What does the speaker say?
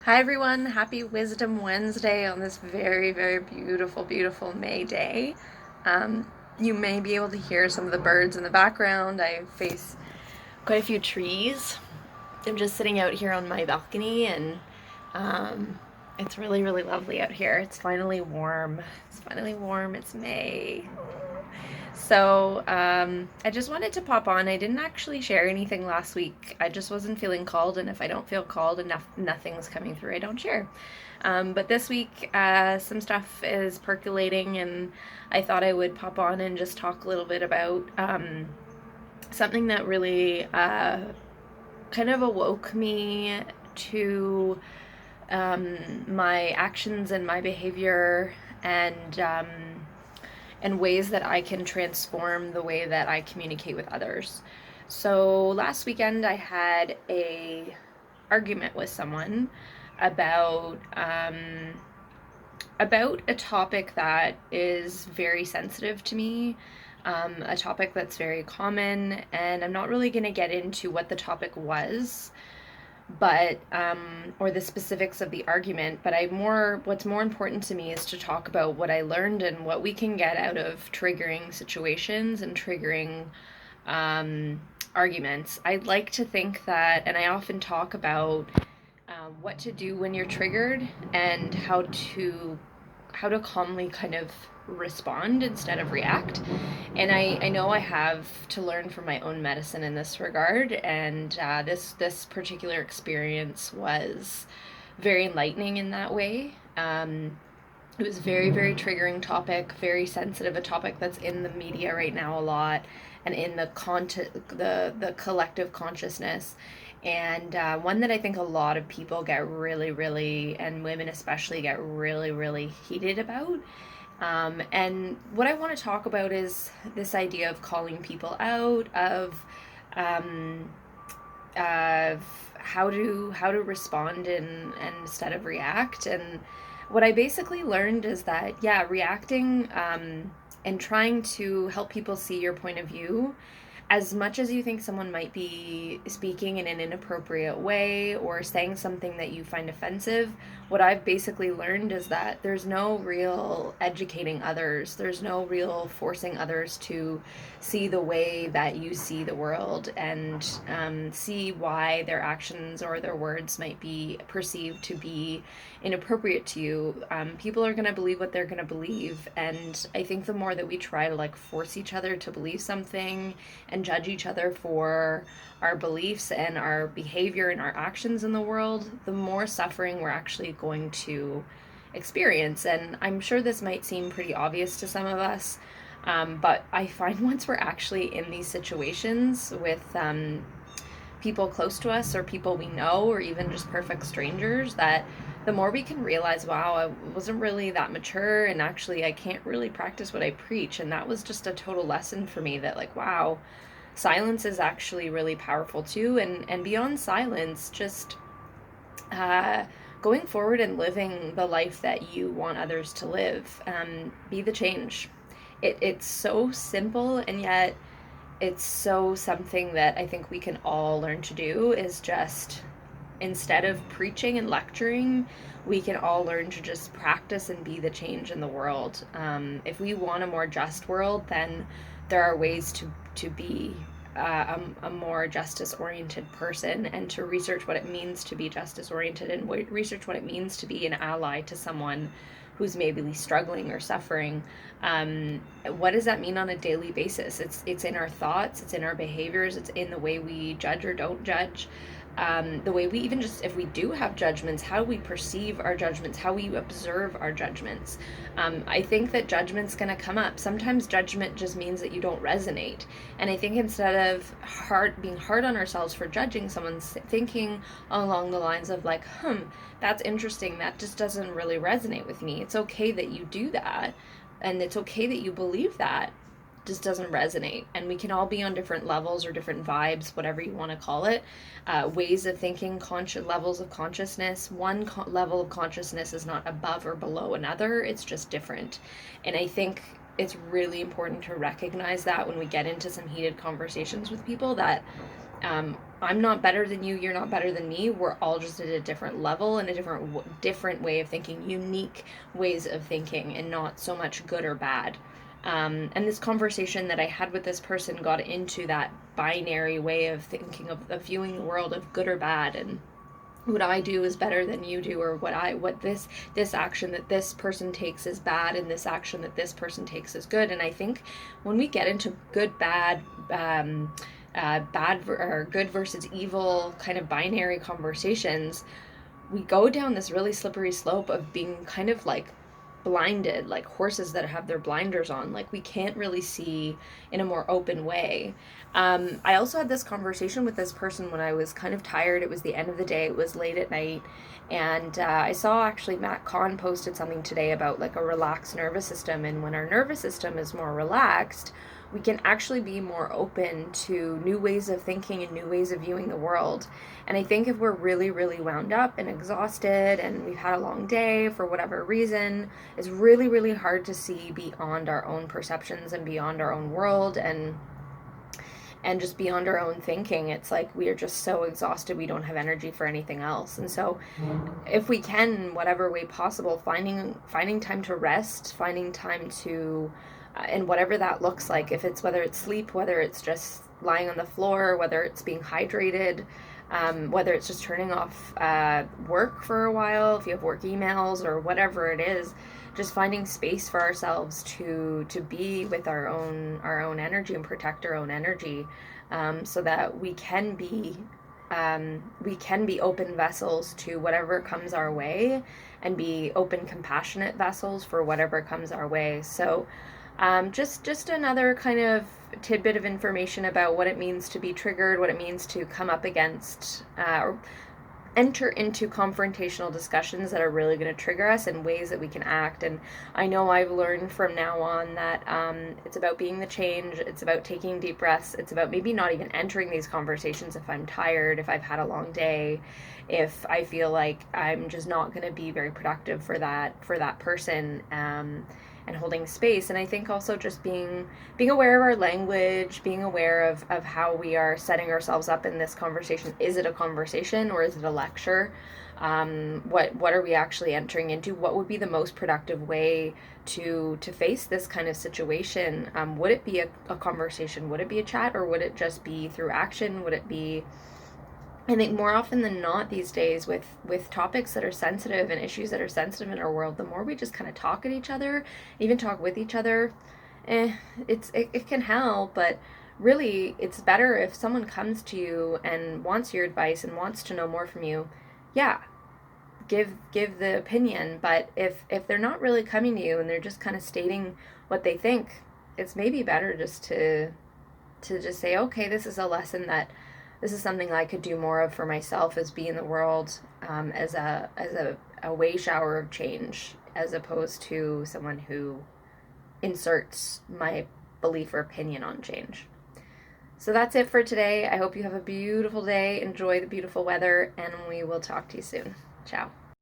Hi everyone, happy Wisdom Wednesday on this very, very beautiful, beautiful May day. You may be able to hear some of the birds in the background. I face quite a few trees. I'm just sitting out here on my balcony and um, it's really, really lovely out here. It's finally warm. It's finally warm. It's May. So I just wanted to pop on. I didn't actually share anything last week. I just wasn't feeling called, and if I don't feel called enough, nothing's coming through, I don't share. But this week, some stuff is percolating, and I thought I would pop on and just talk a little bit about something that really kind of awoke me to my actions and my behavior and ways that I can transform the way that I communicate with others. So last weekend I had a argument with someone about about a topic that is very sensitive to me, a topic that's very common, and I'm not really going to get into what the topic was, but or the specifics of the argument, but what's more important to me is to talk about what I learned and what we can get out of triggering situations and triggering um, arguments. I'd like to think that, and I often talk about what to do when you're triggered and how to calmly kind of respond instead of react. And I know I have to learn from my own medicine in this regard. And this particular experience was very enlightening in that way. It was very, very triggering topic, very sensitive, a topic that's in the media right now a lot, and in the collective consciousness, and one that I think a lot of people get really, really, and women especially, get really, really heated about. And what I want to talk about is this idea of calling people out, um, of how to respond and instead of react. And what I basically learned is that, yeah, reacting and trying to help people see your point of view, as much as you think someone might be speaking in an inappropriate way or saying something that you find offensive, what I've basically learned is that there's no real educating others. There's no real forcing others to see the way that you see the world and see why their actions or their words might be perceived to be inappropriate to you. People are going to believe what they're going to believe. And I think the more that we try to like force each other to believe something and judge each other for our beliefs and our behavior and our actions in the world, the more suffering we're actually going to experience. And I'm sure this might seem pretty obvious to some of us, but I find once we're actually in these situations with people close to us or people we know or even just perfect strangers, that the more we can realize, wow, I wasn't really that mature, and actually I can't really practice what I preach. And that was just a total lesson for me that, like, wow, silence is actually really powerful too. And beyond silence, just uh, going forward and living the life that you want others to live. Be the change. It's so simple, and yet it's so something that I think we can all learn to do, is just instead of preaching and lecturing, we can all learn to just practice and be the change in the world. If we want a more just world, then there are ways to be a more justice oriented person, and to research what it means to be justice oriented, and research what it means to be an ally to someone who's maybe struggling or suffering. What does that mean on a daily basis? It's in our thoughts, it's in our behaviors, it's in the way we judge or don't judge. The way we even just, if we do have judgments, how we perceive our judgments, how we observe our judgments. I think that judgment's going to come up. Sometimes judgment just means that you don't resonate. And I think instead of being hard on ourselves for judging someone, thinking along the lines of like, that's interesting, that just doesn't really resonate with me. It's okay that you do that. And it's okay that you believe that just doesn't resonate. And we can all be on different levels or different vibes, whatever you want to call it, ways of thinking, levels of consciousness. One level of consciousness is not above or below another, it's just different. And I think it's really important to recognize that when we get into some heated conversations with people, that I'm not better than you, you're not better than me. We're all just at a different level and a different way of thinking, unique ways of thinking, and not so much good or bad. And this conversation that I had with this person got into that binary way of thinking of viewing the world of good or bad, and what I do is better than you do, or what this action that this person takes is bad, and this action that this person takes is good. And I think when we get into good, bad, or good versus evil kind of binary conversations, we go down this really slippery slope of being kind of like blinded, like horses that have their blinders on. Like we can't really see in a more open way. I also had this conversation with this person when I was kind of tired. It was the end of the day, it was late at night. And I saw actually Matt Kahn posted something today about like a relaxed nervous system. And when our nervous system is more relaxed, we can actually be more open to new ways of thinking and new ways of viewing the world. And I think if we're really, really wound up and exhausted and we've had a long day for whatever reason, it's really, really hard to see beyond our own perceptions and beyond our own world, and just beyond our own thinking. It's like we are just so exhausted, we don't have energy for anything else. And so if we can, in whatever way possible, finding time to rest, finding time to and whatever that looks like, if it's whether it's sleep, whether it's just lying on the floor, whether it's being hydrated, whether it's just turning off work for a while, if you have work emails or whatever it is, just finding space for ourselves to be with our own energy and protect our own energy, so that we can be open vessels to whatever comes our way, and be open, compassionate vessels for whatever comes our way. So just another kind of tidbit of information about what it means to be triggered, what it means to come up against or enter into confrontational discussions that are really going to trigger us, and ways that we can act. And I know I've learned from now on that it's about being the change. It's about taking deep breaths. It's about maybe not even entering these conversations if I'm tired, if I've had a long day, if I feel like I'm just not going to be very productive for that person. And holding space. And I think also just being aware of our language, being aware of how we are setting ourselves up in this conversation. Is it a conversation or is it a lecture? What are we actually entering into? What would be the most productive way to face this kind of situation? Would it be a conversation? Would it be a chat? Or would it just be through action? Would it be, I think more often than not these days, with topics that are sensitive and issues that are sensitive in our world, the more we just kind of talk at each other, even talk with each other, it can help. But really, it's better if someone comes to you and wants your advice and wants to know more from you. Yeah, give the opinion. But if they're not really coming to you and they're just kind of stating what they think, it's maybe better just to just say, okay, this is something I could do more of for myself, as be in the world, as a way shower of change, as opposed to someone who inserts my belief or opinion on change. So that's it for today. I hope you have a beautiful day. Enjoy the beautiful weather, and we will talk to you soon. Ciao.